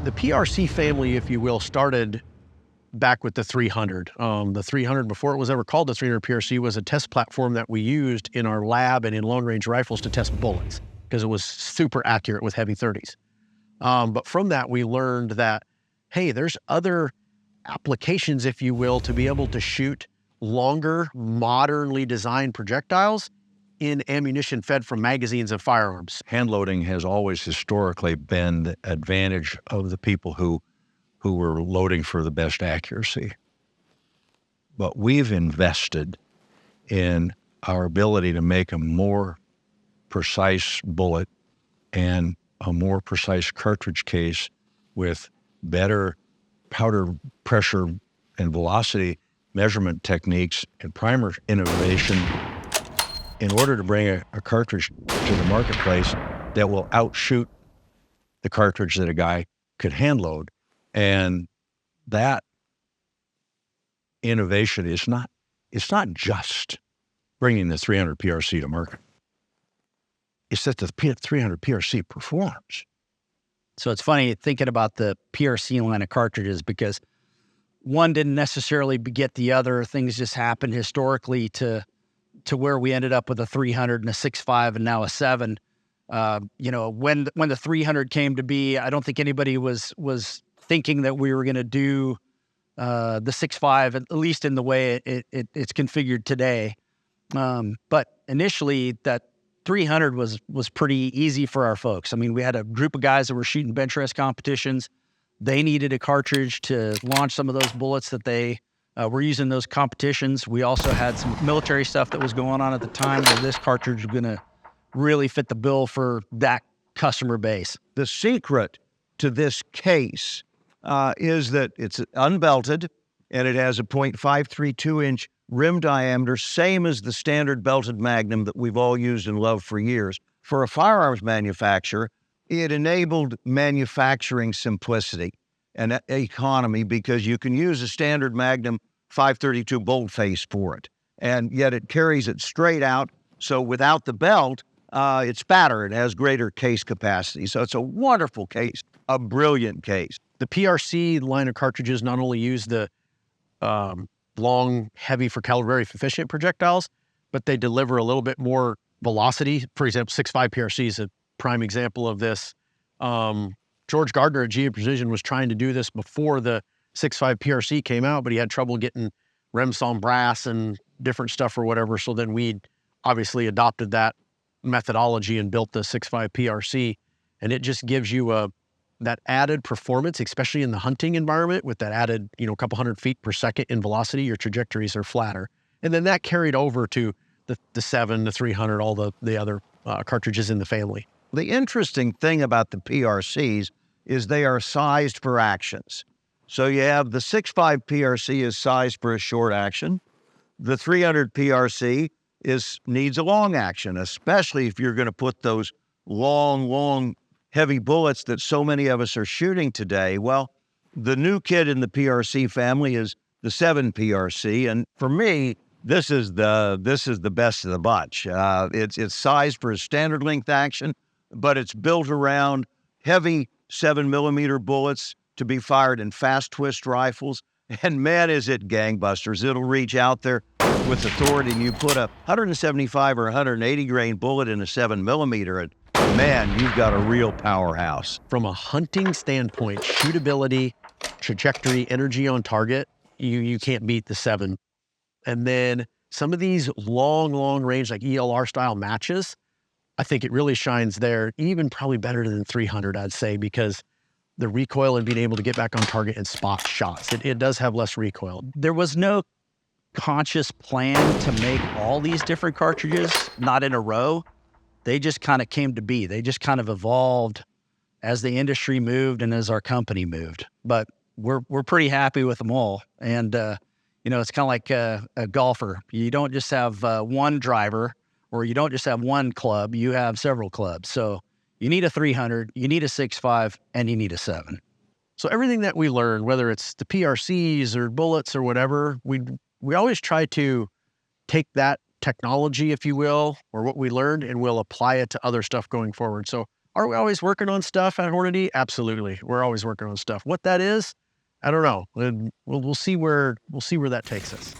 The PRC family, if you will, started back with the 300. The 300, before it was ever called the 300 PRC, was a test platform that we used in our lab and in long-range rifles to test bullets because it was super accurate with heavy 30s. But from that, we learned that, hey, there's other applications, if you will, to be able to shoot longer, modernly designed projectiles in ammunition fed from magazines of firearms. Hand loading has always historically been the advantage of the people who were loading for the best accuracy. But we've invested in our ability to make a more precise bullet and a more precise cartridge case with better powder pressure and velocity measurement techniques and primer innovation in order to bring a cartridge to the marketplace that will outshoot the cartridge that a guy could hand load. And that innovation is not just bringing the 300 PRC to market. It's that the 300 PRC performs. So it's funny thinking about the PRC line of cartridges because one didn't necessarily beget the other. Things just happened historically to where we ended up with a 300 and a 6.5 and now a 7. When the 300 came to be, I don't think anybody was thinking that we were going to do the 6.5, at least in the way it's configured today. But initially, that 300 was pretty easy for our folks. I mean, we had a group of guys that were shooting bench rest competitions. They needed a cartridge to launch some of those bullets that they were using in those competitions. We also had some military stuff that was going on at the time where this cartridge was going to really fit the bill for that customer base. The secret to this case is that it's unbelted and it has a .532-inch rim diameter, same as the standard belted Magnum that we've all used and loved for years. For a firearms manufacturer, it enabled manufacturing simplicity and economy because you can use a standard Magnum 532 bolt face for it, and yet it carries it straight out. So without the belt, it's fatter. It has greater case capacity. So it's a wonderful case, a brilliant case. The PRC line of cartridges not only use the long, heavy for caliber, very efficient projectiles, but they deliver a little bit more velocity. For example, 6.5 PRC is a prime example of this. George Gardner at GA Precision was trying to do this before the 6.5 PRC came out, but he had trouble getting Remson brass and different stuff or whatever. So then we obviously adopted that methodology and built the 6.5 PRC, and it just gives you that added performance, especially in the hunting environment with that added, couple hundred feet per second in velocity. Your trajectories are flatter. And then that carried over to the 7, the 300, all the other cartridges in the family. The interesting thing about the PRCs is they are sized for actions. So you have the 6.5 PRC is sized for a short action. The 300 PRC needs a long action, especially if you're going to put those long, heavy bullets that so many of us are shooting today. Well, the new kid in the PRC family is the 7 PRC, and for me, this is the best of the bunch. It's sized for a standard length action, but it's built around heavy 7mm bullets to be fired in fast twist rifles. And man, is it gangbusters. It'll reach out there with authority, and you put a 175 or 180 grain bullet in a 7mm, and man, you've got a real powerhouse. From a hunting standpoint, shootability, trajectory, energy on target, you can't beat the 7. And then some of these long range, like ELR style matches, I think it really shines there, even probably better than 300, I'd say, because the recoil and being able to get back on target and spot shots, it does have less recoil. There was no conscious plan to make all these different cartridges, not in a row. They just kind of came to be. They just kind of evolved as the industry moved and as our company moved. But we're pretty happy with them all. And, it's kind of like a golfer. You don't just have one driver, or you don't just have one club, you have several clubs. So you need a 300, you need a 6.5, and you need a 7. So everything that we learn, whether it's the PRCs or bullets or whatever, we always try to take that technology, if you will, or what we learned, and we'll apply it to other stuff going forward. So Are we always working on stuff at Hornady? Absolutely. We're always working on stuff. What that is, I don't know. We'll see where that takes us.